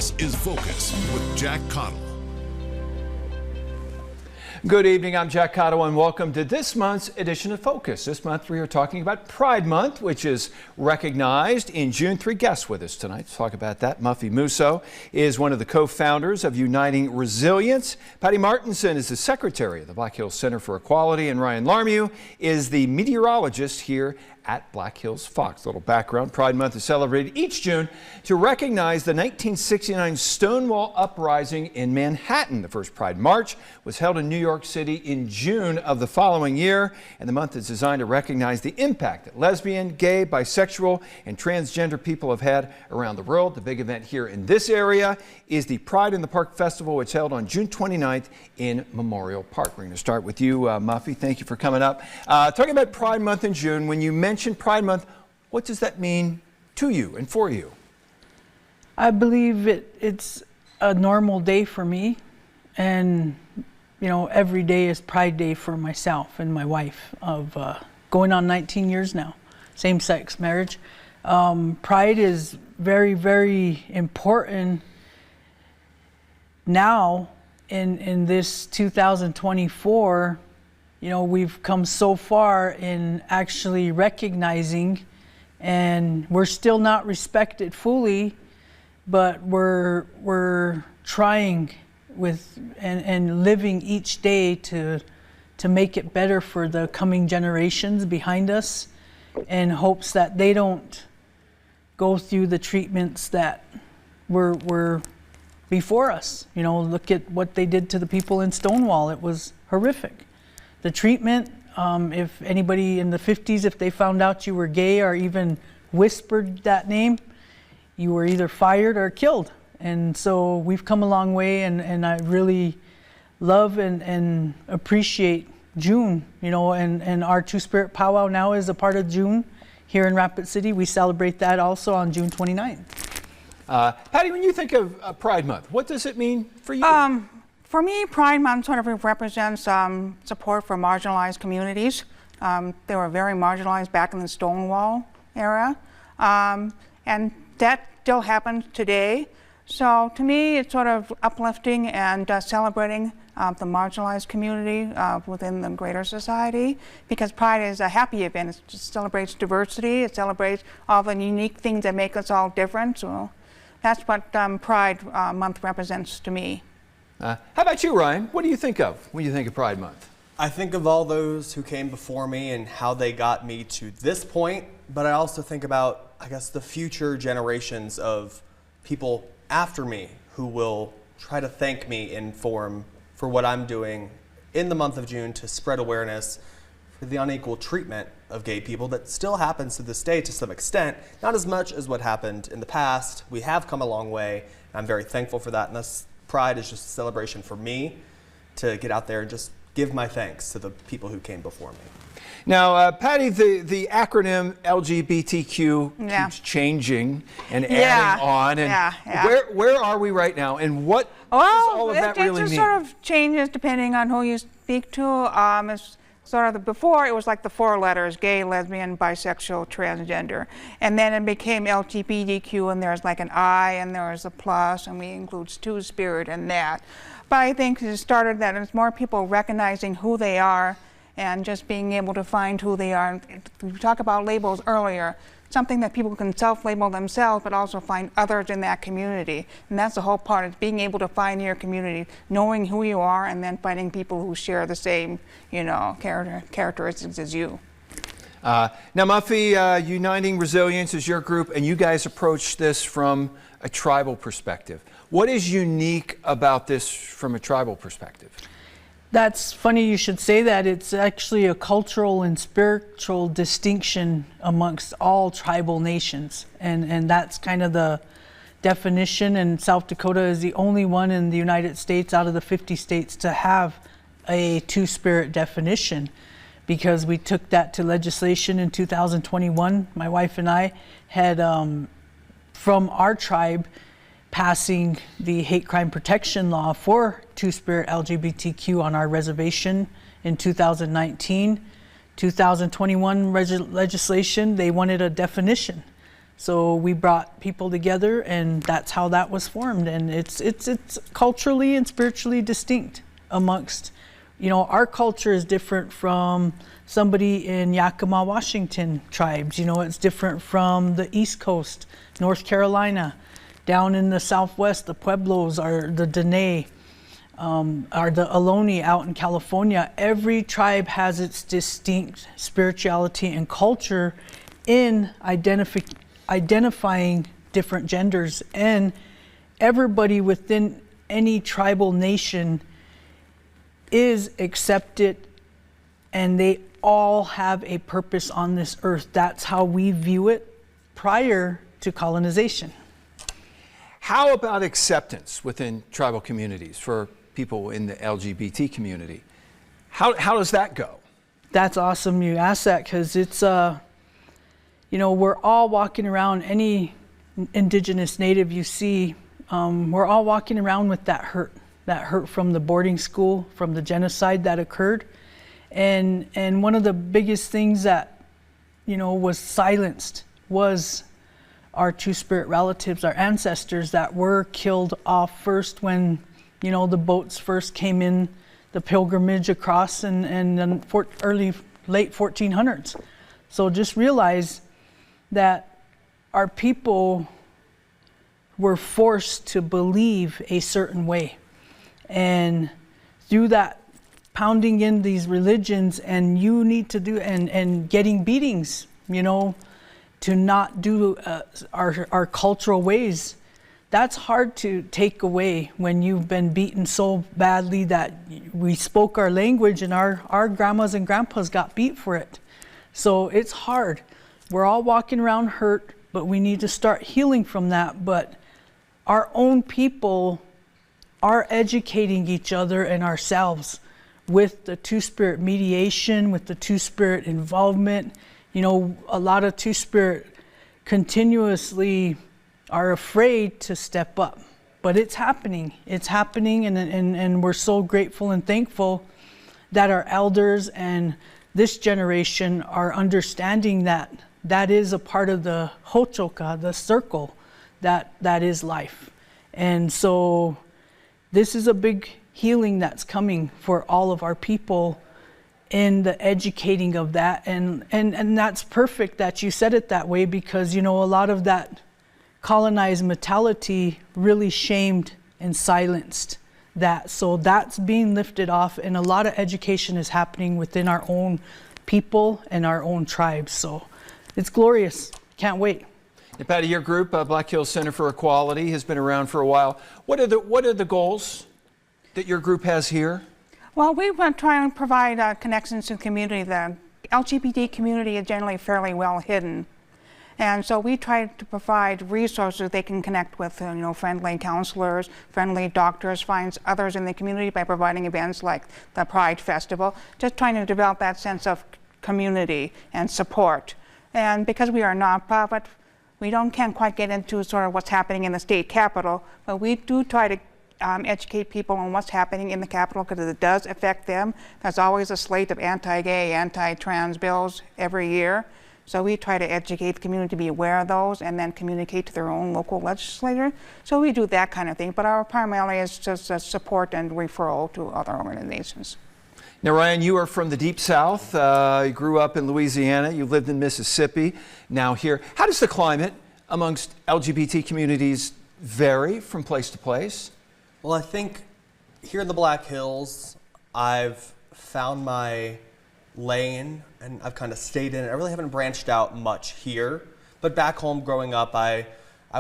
This is Focus with Jack Cottle. Good evening, I'm Jack Cottle and welcome to this month's edition of Focus. This month we are talking about Pride Month, which is recognized in June. Three guests with us tonight to talk about that. Muffy Musso is one of the co-founders of Uniting Resilience. Patty Martinson is the secretary of the Black Hills Center for Equality, and Ryan Larmew is the meteorologist here at Black Hills Fox. A little background: Pride Month is celebrated each June to recognize the 1969 Stonewall Uprising in Manhattan. The first Pride March was held in New York City in June of the following year, and the month is designed to recognize the impact that lesbian, gay, bisexual, and transgender people have had around the world. The big event here in this area is the Pride in the Park Festival, which is held on June 29th in Memorial Park. We're going to start with you, Muffy. Thank you for coming up. Talking about Pride Month in June, when you mention Pride Month, what does that mean to you and for you? I believe it's a normal day for me, and you know, every day is Pride Day for myself and my wife of going on 19 years now, same-sex marriage. Pride is very, very important now in this 2024. You know, we've come so far in actually recognizing, and we're still not respected fully, but we're trying with and living each day to make it better for the coming generations behind us, in hopes that they don't go through the treatments that were before us. You know, look at what they did to the people in Stonewall. It was horrific. The treatment, if anybody in the 50s, if they found out you were gay or even whispered that name, you were either fired or killed. And so we've come a long way, and I really love and appreciate June, you know, and our Two-Spirit Powwow now is a part of June here in Rapid City. We celebrate that also on June 29th. Patty, when you think of Pride Month, what does it mean for you? For me, Pride Month sort of represents support for marginalized communities. They were very marginalized back in the Stonewall era, and that still happens today. So to me, it's sort of uplifting and celebrating the marginalized community within the greater society, because Pride is a happy event. It just celebrates diversity. It celebrates all the unique things that make us all different. So that's what Pride Month represents to me. How about you, Ryan? What do you think of when you think of Pride Month? I think of all those who came before me and how they got me to this point, but I also think about, I guess, the future generations of people after me who will try to thank me in form for what I'm doing in the month of June to spread awareness for the unequal treatment of gay people that still happens to this day to some extent, not as much as what happened in the past. We have come a long way, and I'm very thankful for that, and this Pride is just a celebration for me to get out there and just give my thanks to the people who came before me. Now, Patty, the acronym LGBTQ keeps changing and adding on. And where are we right now, and what does all of that really mean? It sort of changes depending on who you speak to. It's sort of before it was like the 4 letters: gay, lesbian, bisexual, transgender, and then it became LGBTQ, and there's like an I, and there's a plus, and we includes Two-Spirit in that. But I think it started that it's more people recognizing who they are and just being able to find who they are. We talked about labels earlier, something that people can self-label themselves, but also find others in that community. And that's the whole part, is being able to find your community, knowing who you are, and then finding people who share the same, you know, characteristics as you. Now, Muffy, Uniting Resilience is your group, and you guys approach this from a tribal perspective. What is unique about this from a tribal perspective? That's funny you should say that. It's actually a cultural and spiritual distinction amongst all tribal nations. And that's kind of the definition. And South Dakota is the only one in the United States out of the 50 states to have a Two-Spirit definition, because we took that to legislation in 2021. My wife and I had, from our tribe, passing the hate crime protection law for Two-Spirit LGBTQ on our reservation in 2019. 2021 legislation, they wanted a definition. So we brought people together, and that's how that was formed. And it's culturally and spiritually distinct amongst, our culture is different from somebody in Yakima, Washington tribes. It's different from the East Coast, North Carolina. Down in the Southwest, the Pueblos are the Dene, are the Ohlone out in California. Every tribe has its distinct spirituality and culture in identifying different genders, and everybody within any tribal nation is accepted, and they all have a purpose on this earth. That's how we view it prior to colonization. How about acceptance within tribal communities for people in the LGBT community? How does that go? That's awesome you asked that, because it's we're all walking around, any indigenous native you see, we're all walking around with that hurt from the boarding school, from the genocide that occurred. And one of the biggest things that, was silenced was our two-spirit relatives, our ancestors that were killed off first when, the boats first came in, the pilgrimage across in the late 1400s. So just realize that our people were forced to believe a certain way. And through that pounding in these religions, and you need to do, and getting beatings, to not do our cultural ways, that's hard to take away when you've been beaten so badly that we spoke our language and our grandmas and grandpas got beat for it. So it's hard. We're all walking around hurt, but we need to start healing from that. But our own people are educating each other and ourselves with the two-spirit mediation, with the two-spirit involvement. A lot of two-spirit continuously are afraid to step up, but it's happening. It's happening, and we're so grateful and thankful that our elders and this generation are understanding that is a part of the Hochoka, the circle that is life. And so this is a big healing that's coming for all of our people in the educating of that. And that's perfect that you said it that way, because, a lot of that colonized mentality really shamed and silenced that. So that's being lifted off, and a lot of education is happening within our own people and our own tribes. So it's glorious. Can't wait. And Patty, your group, Black Hills Center for Equality, has been around for a while. What are the goals that your group has here? Well, we want to try and provide connections to the community. The LGBT community is generally fairly well hidden. And so we try to provide resources they can connect with, friendly counselors, friendly doctors, find others in the community by providing events like the Pride Festival, just trying to develop that sense of community and support. And because we are a nonprofit, we can't quite get into sort of what's happening in the state capitol, but we do try to educate people on what's happening in the Capitol, because it does affect them. There's always a slate of anti-gay, anti-trans bills every year. So we try to educate the community to be aware of those and then communicate to their own local legislator. So we do that kind of thing, but our primarily is just support and referral to other organizations. Now, Ryan, you are from the Deep South. You grew up in Louisiana. You lived in Mississippi, now here. How does the climate amongst LGBT communities vary from place to place? Well, I think here in the Black Hills, I've found my lane and I've kind of stayed in it. I really haven't branched out much here, but back home growing up, I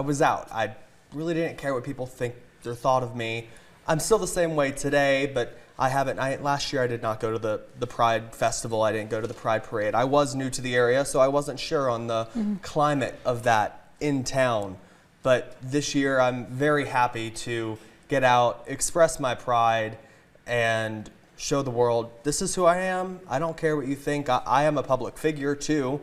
was out. I really didn't care what people think or thought of me. I'm still the same way today, but last year I did not go to the Pride Festival. I didn't go to the Pride Parade. I was new to the area, so I wasn't sure on the climate of that in town. But this year I'm very happy to get out, express my pride, and show the world, this is who I am. I don't care what you think. I am a public figure too.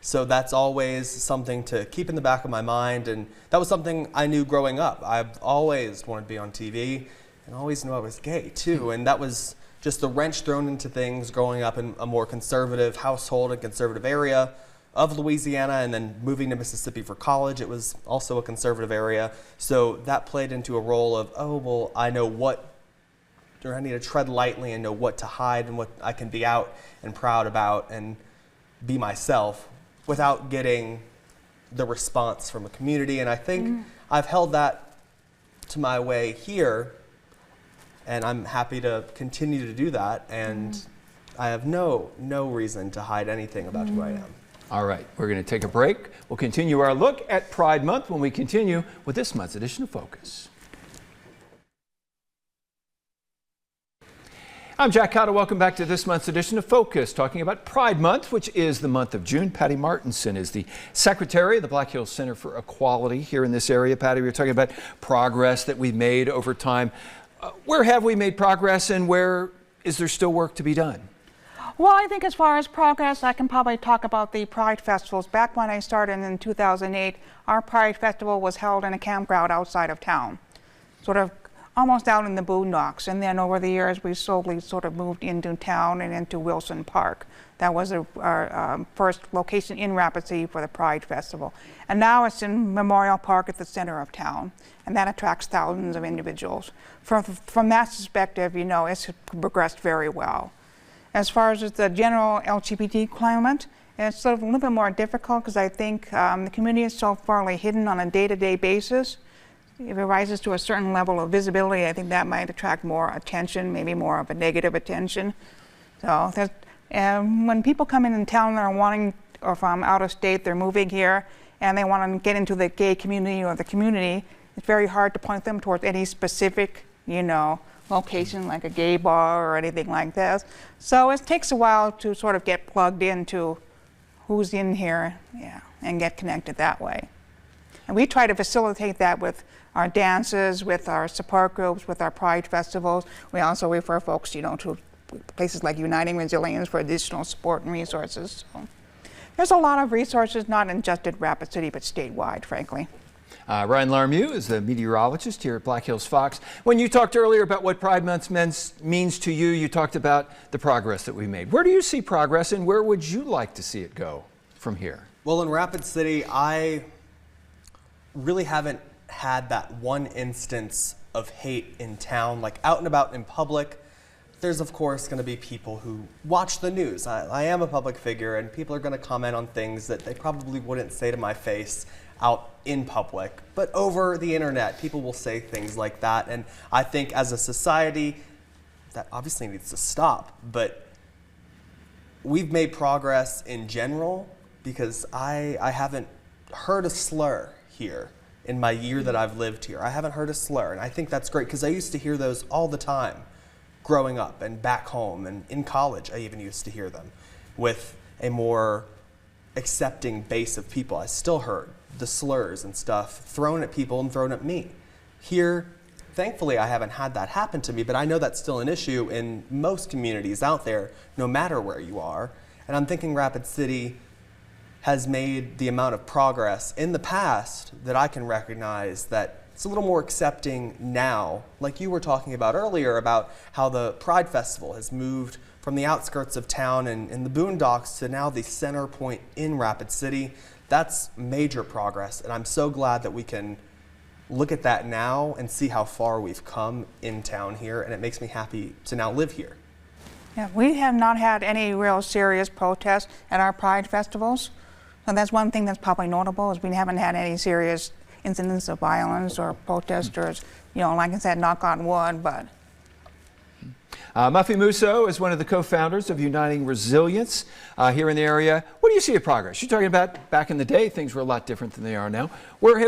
So that's always something to keep in the back of my mind. And that was something I knew growing up. I've always wanted to be on TV and always knew I was gay too. And that was just the wrench thrown into things growing up in a more conservative household and conservative area of Louisiana and then moving to Mississippi for college. It was also a conservative area. So that played into a role of, oh, well, I know what, or I need to tread lightly and know what to hide and what I can be out and proud about and be myself without getting the response from a community. And I think I've held that to my way here, and I'm happy to continue to do that. And I have no reason to hide anything about who I am. All right, we're going to take a break. We'll continue our look at Pride Month when we continue with this month's edition of Focus. I'm Jack Cotto. Welcome back to this month's edition of Focus, talking about Pride Month, which is the month of June. Patty Martinson is the secretary of the Black Hills Center for Equality here in this area. Patty, we were talking about progress that we've made over time. Where have we made progress, and where is there still work to be done? Well, I think as far as progress, I can probably talk about the Pride festivals. Back when I started in 2008, our Pride festival was held in a campground outside of town, sort of almost out in the boondocks. And then over the years, we slowly sort of moved into town and into Wilson Park. That was our first location in Rapid City for the Pride Festival. And now it's in Memorial Park at the center of town. And that attracts thousands of individuals. From that perspective, you know, it's progressed very well. As far as the general LGBT climate, it's sort of a little bit more difficult because I think the community is so fairly hidden on a day-to-day basis. If it rises to a certain level of visibility, I think that might attract more attention, maybe more of a negative attention. So when people come in town and are wanting, or from out of state, they're moving here, and they want to get into the gay community or the community, it's very hard to point them towards any specific, you know, location like a gay bar or anything like this. So it takes a while to sort of get plugged into who's in here, yeah, and get connected that way. And we try to facilitate that with our dances, with our support groups, with our Pride festivals. We also refer folks, you know, to places like Uniting Resilience for additional support and resources. So there's a lot of resources, not in just at Rapid City, but statewide, frankly. Ryan Larmew is the meteorologist here at Black Hills Fox. When you talked earlier about what Pride Month means to you, you talked about the progress that we made. Where do you see progress, and where would you like to see it go from here? Well, in Rapid City, I really haven't had that one instance of hate in town, like out and about in public. There's of course going to be people who watch the news. I am a public figure, and people are going to comment on things that they probably wouldn't say to my face out in public. But over the internet, people will say things like that, and I think as a society, that obviously needs to stop. But we've made progress in general because I haven't heard a slur here in my year that I've lived here. I haven't heard a slur, and I think that's great because I used to hear those all the time growing up and back home, and in college I even used to hear them with a more accepting base of people. I still heard the slurs and stuff thrown at people and thrown at me. Here, thankfully, I haven't had that happen to me, but I know that's still an issue in most communities out there, no matter where you are. And I'm thinking Rapid City has made the amount of progress in the past that I can recognize that it's a little more accepting now, like you were talking about earlier about how the Pride Festival has moved from the outskirts of town and in the boondocks to now the center point in Rapid City. That's major progress, and I'm so glad that we can look at that now and see how far we've come in town here, and it makes me happy to now live here. Yeah, we have not had any real serious protests at our Pride festivals. So that's one thing that's probably notable, is we haven't had any serious incidents of violence or protesters, you know, like I said, knock on wood, but. Muffy Musso is one of the co-founders of Uniting Resilience here in the area. What do you see of progress? You're talking about back in the day, things were a lot different than they are now. Where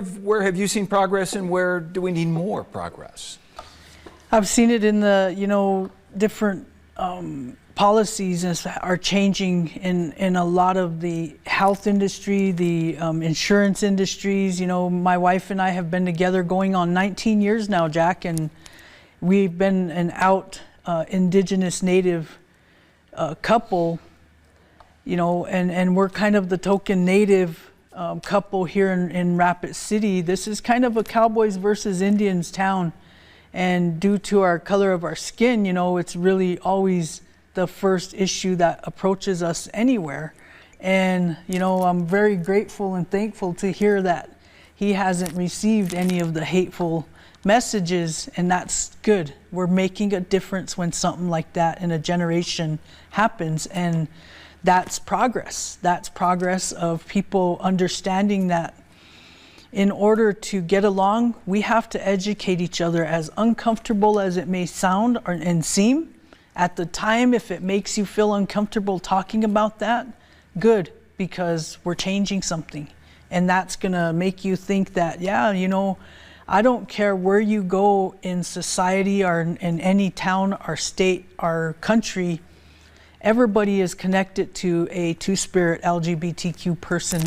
have you seen progress, and where do we need more progress? I've seen it in the, you know, different policies are changing in a lot of the health industry, the insurance industries. You know, my wife and I have been together going on 19 years now, Jack, and we've been an out Indigenous Native couple, you know, and we're kind of the token Native couple here in Rapid City. This is kind of a Cowboys versus Indians town, and due to our color of our skin, you know, it's really always the first issue that approaches us anywhere. And, I'm very grateful and thankful to hear that he hasn't received any of the hateful messages, and that's good. We're making a difference when something like that in a generation happens, and that's progress. That's progress of people understanding that in order to get along, we have to educate each other, as uncomfortable as it may sound and seem. At the time, if it makes you feel uncomfortable talking about that, good, because we're changing something. And that's gonna make you think that, I don't care where you go in society or in any town or state or country, everybody is connected to a two-spirit LGBTQ person,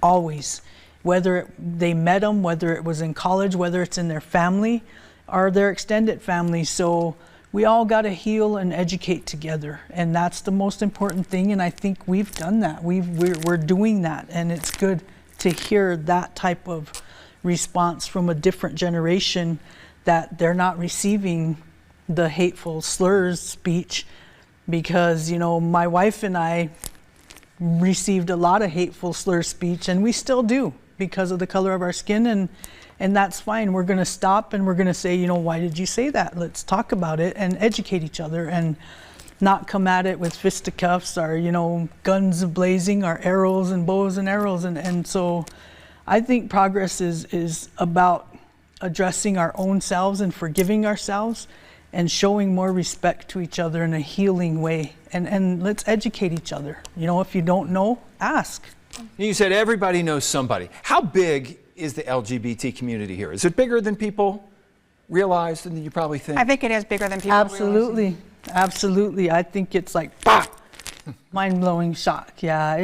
always. Whether they met them, whether it was in college, whether it's in their family or their extended family. So we all got to heal and educate together, and that's the most important thing. And I think we've done that. We're doing that, and it's good to hear that type of response from a different generation, that they're not receiving the hateful slurs speech, because my wife and I received a lot of hateful slur speech, and we still do, because of the color of our skin, and that's fine. We're going to stop and we're going to say, why did you say that? Let's talk about it and educate each other, and not come at it with fisticuffs or, guns blazing or arrows and bows and arrows. And so I think progress is about addressing our own selves and forgiving ourselves and showing more respect to each other in a healing way. And let's educate each other. If you don't know, ask. You said everybody knows somebody. How big is the LGBT community here? Is it bigger than people realize, than you probably think? I think it is bigger than people realize. Absolutely. I think it's like mind-blowing shock. Yeah,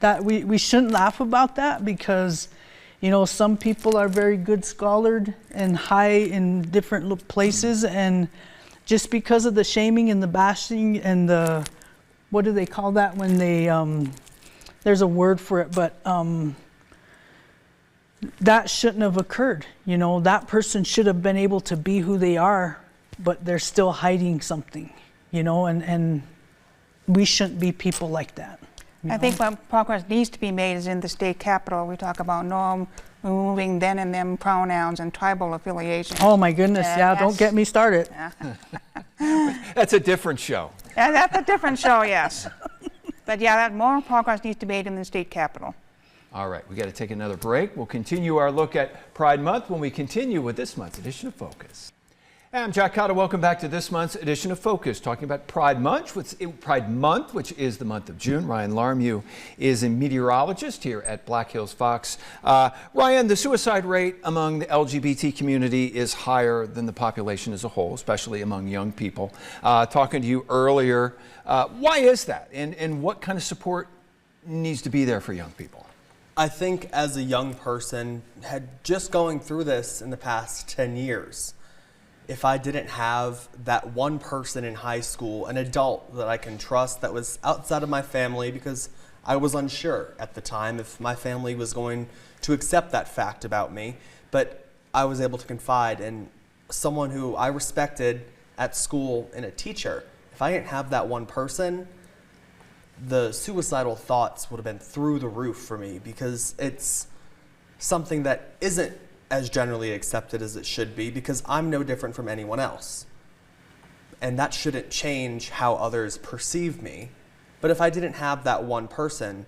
that we shouldn't laugh about that, because some people are very good scholared and high in different places, and just because of the shaming and the bashing and the, what do they call that when they there's a word for it, but that shouldn't have occurred. That person should have been able to be who they are, but they're still hiding something, and we shouldn't be people like that. I think what progress needs to be made is in the state capitol. We talk about no removing them and them pronouns and tribal affiliations. Oh my goodness, yeah, don't get me started. That's a different show. Yeah, that's a different show, yes. But yeah, that more progress needs to be made in the state capitol. All right, we got to take another break. We'll continue our look at Pride Month when we continue with this month's edition of Focus. I'm Jack Cotto. Welcome back to this month's edition of Focus, talking about Pride Month, which is the month of June. Ryan Larmew is a meteorologist here at Black Hills Fox. Ryan, the suicide rate among the LGBT community is higher than the population as a whole, especially among young people. Talking to you earlier, why is that? And what kind of support needs to be there for young people? I think as a young person, just going through this in the past 10 years, if I didn't have that one person in high school, an adult that I can trust that was outside of my family, because I was unsure at the time if my family was going to accept that fact about me, but I was able to confide in someone who I respected at school and a teacher. If I didn't have that one person, the suicidal thoughts would have been through the roof for me, because it's something that isn't as generally accepted as it should be, because I'm no different from anyone else. And that shouldn't change how others perceive me. But if I didn't have that one person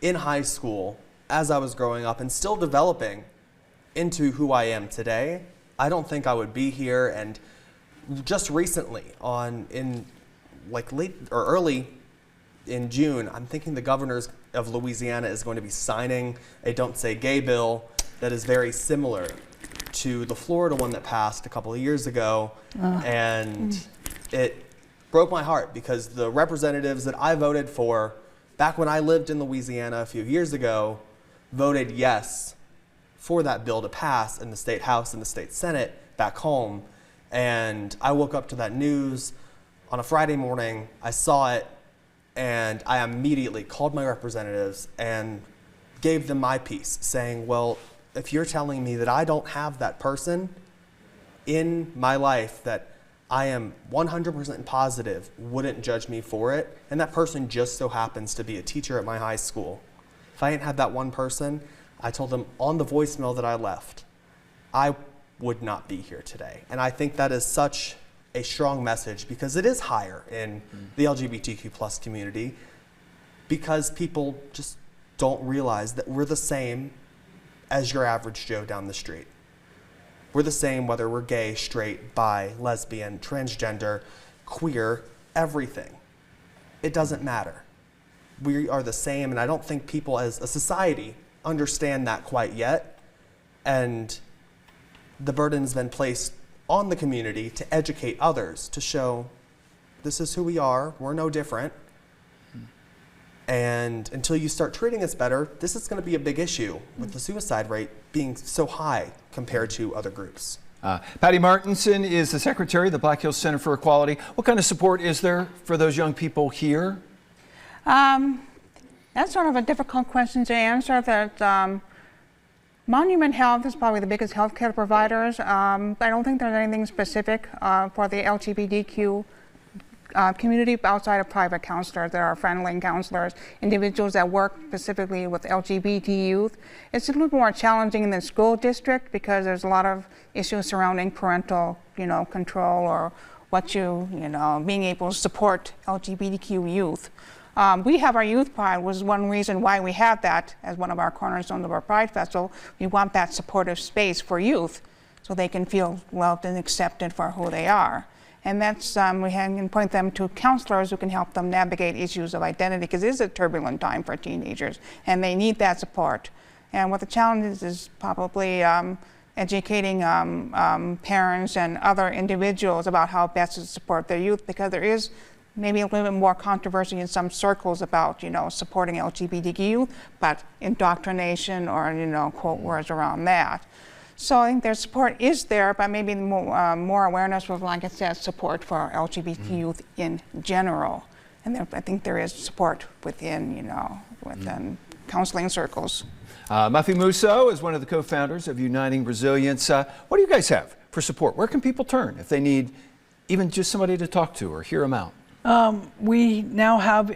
in high school, as I was growing up and still developing into who I am today, I don't think I would be here. And just recently, early in June, I'm thinking the governor of Louisiana is going to be signing a Don't Say Gay bill that is very similar to the Florida one that passed a couple of years ago. And it broke my heart, because the representatives that I voted for back when I lived in Louisiana a few years ago voted yes for that bill to pass in the state house and the state senate back home. And I woke up to that news on a Friday morning. I saw it, and I immediately called my representatives and gave them my piece, saying, well, if you're telling me that I don't have that person in my life that I am 100% positive wouldn't judge me for it, and that person just so happens to be a teacher at my high school. If I hadn't had that one person, I told them on the voicemail that I left, I would not be here today. And I think that is such a strong message because it is higher in the LGBTQ plus community because people just don't realize that we're the same as your average Joe down the street. We're the same whether we're gay, straight, bi, lesbian, transgender, queer, everything. It doesn't matter. We are the same, and I don't think people as a society understand that quite yet. And the burden's been placed on the community to educate others, to show this is who we are, we're no different. And until you start treating us better, this is going to be a big issue with the suicide rate being so high compared to other groups. Patty Martinson is the secretary of the Black Hills Center for Equality. What kind of support is there for those young people here? That's sort of a difficult question to answer. That Monument Health is probably the biggest healthcare providers. I don't think there's anything specific for the LGBTQ community outside of private counselors. There are friendly counselors, individuals that work specifically with LGBT youth. It's a little more challenging in the school district because there's a lot of issues surrounding parental, control or being able to support LGBTQ youth. We have our Youth Pride, was one reason why we have that as one of our cornerstones of our Pride Festival. We want that supportive space for youth so they can feel loved and accepted for who they are. And that's, we can point them to counselors who can help them navigate issues of identity because it is a turbulent time for teenagers and they need that support. And what the challenge is probably educating parents and other individuals about how best to support their youth because there is maybe a little bit more controversy in some circles about, supporting LGBTQ youth, but indoctrination or, quote words around that. So I think their support is there, but maybe more awareness with, like I said, support for LGBT youth in general. And I think there is support within, within counseling circles. Muffy Musso is one of the co-founders of Uniting Resilience. What do you guys have for support? Where can people turn if they need even just somebody to talk to or hear them out? We now have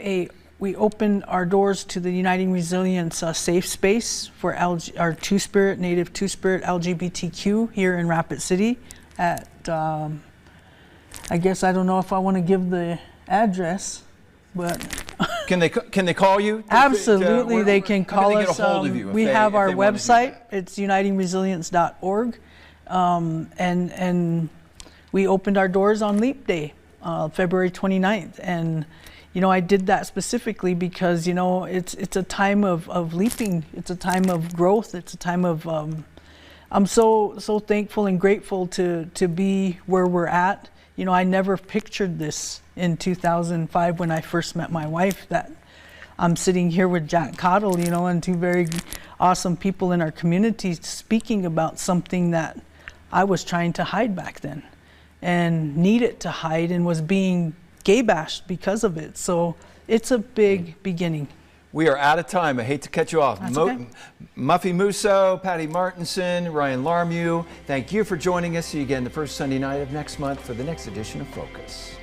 we open our doors to the Uniting Resilience safe space for our Two-Spirit, Native Two-Spirit LGBTQ here in Rapid City at, I guess I don't know if I want to give the address, but. Can they call you? Absolutely, they can call us. Get a hold of you we have our website, it's unitingresilience.org, and we opened our doors on Leap Day, February 29th, and I did that specifically because, it's a time of leaping. It's a time of growth. It's a time of, I'm so thankful and grateful to be where we're at. I never pictured this in 2005 when I first met my wife, that I'm sitting here with Jack Cottle, and two very awesome people in our community speaking about something that I was trying to hide back then and needed to hide and was being gay bashed because of it. So it's a big beginning. We are out of time. I hate to cut you off. That's okay. Muffy Musso, Patty Martinson, Ryan Larmew, thank you for joining us. See you again the first Sunday night of next month for the next edition of Focus.